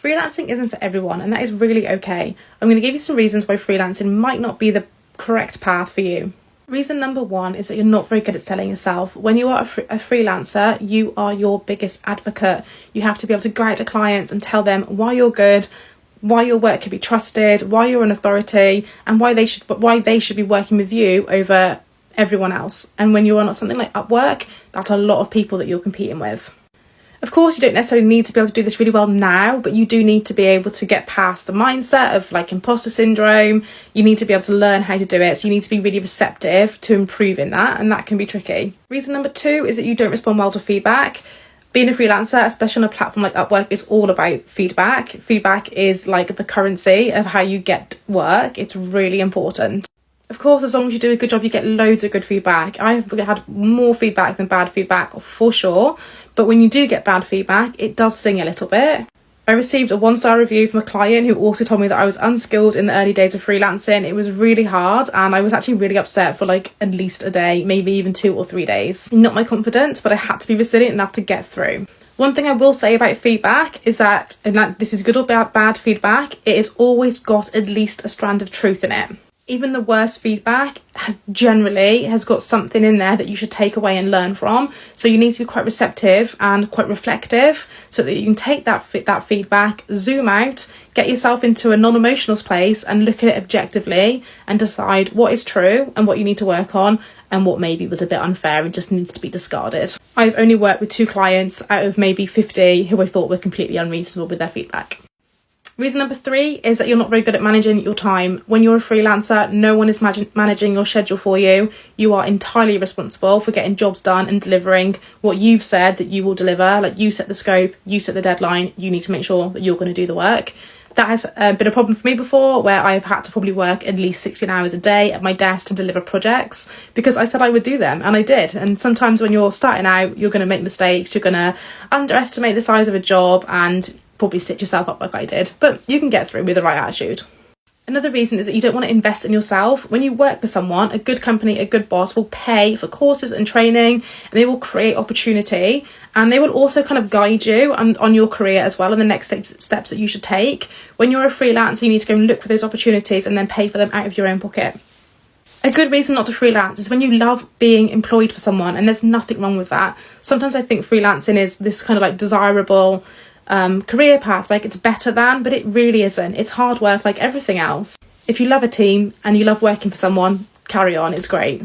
Freelancing isn't for everyone, and that is really okay. I'm going to give you some reasons why freelancing might not be the correct path for you. Reason number one is that you're not very good at selling yourself. When you are a freelancer, you are your biggest advocate. You have to be able to go out to clients and tell them why you're good, why your work can be trusted, why you're an authority, and why they should be working with you over everyone else. And when you're on something like Upwork, that's a lot of people that you're competing with. Of course, you don't necessarily need to be able to do this really well now, but you do need to be able to get past the mindset of like imposter syndrome. You need to be able to learn how to do it. So you need to be really receptive to improving that, and that can be tricky. Reason number two is that you don't respond well to feedback. Being a freelancer, especially on a platform like Upwork, is all about feedback. Feedback is like the currency of how you get work. It's really important. Of course, as long as you do a good job, you get loads of good feedback. I've had more feedback than bad feedback, for sure. But when you do get bad feedback, it does sting a little bit. I received a 1-star review from a client who also told me that I was unskilled in the early days of freelancing. It was really hard, and I was actually really upset for like at least a day, maybe even 2 or 3 days. Not my confidence, but I had to be resilient enough to get through. One thing I will say about feedback is that, and this is good or bad feedback, it has always got at least a strand of truth in it. Even the worst feedback generally has got something in there that you should take away and learn from. So you need to be quite receptive and quite reflective so that you can take that feedback, zoom out, get yourself into a non-emotional place and look at it objectively and decide what is true and what you need to work on and what maybe was a bit unfair and just needs to be discarded. I've only worked with 2 clients out of maybe 50 who I thought were completely unreasonable with their feedback. Reason number 3 is that you're not very good at managing your time. When you're a freelancer, no one is managing your schedule for you. You are entirely responsible for getting jobs done and delivering what you've said that you will deliver. Like, you set the scope, you set the deadline, you need to make sure that you're going to do the work. That has been a problem for me before, where I've had to probably work at least 16 hours a day at my desk to deliver projects because I said I would do them, and I did. And sometimes when you're starting out, you're going to make mistakes, you're going to underestimate the size of a job and probably stitch yourself up like I did, but you can get through with the right attitude. Another reason is that you don't want to invest in yourself. When you work for someone, a good company, a good boss will pay for courses and training, and they will create opportunity, and they will also kind of guide you on your career as well and the next steps that you should take. When you're a freelancer, you need to go and look for those opportunities and then pay for them out of your own pocket. A good reason not to freelance is when you love being employed for someone, and there's nothing wrong with that. Sometimes I think freelancing is this kind of like desirable career path, like it's better than, but it really isn't. It's hard work like everything else. If you love a team and you love working for someone, carry on, it's great.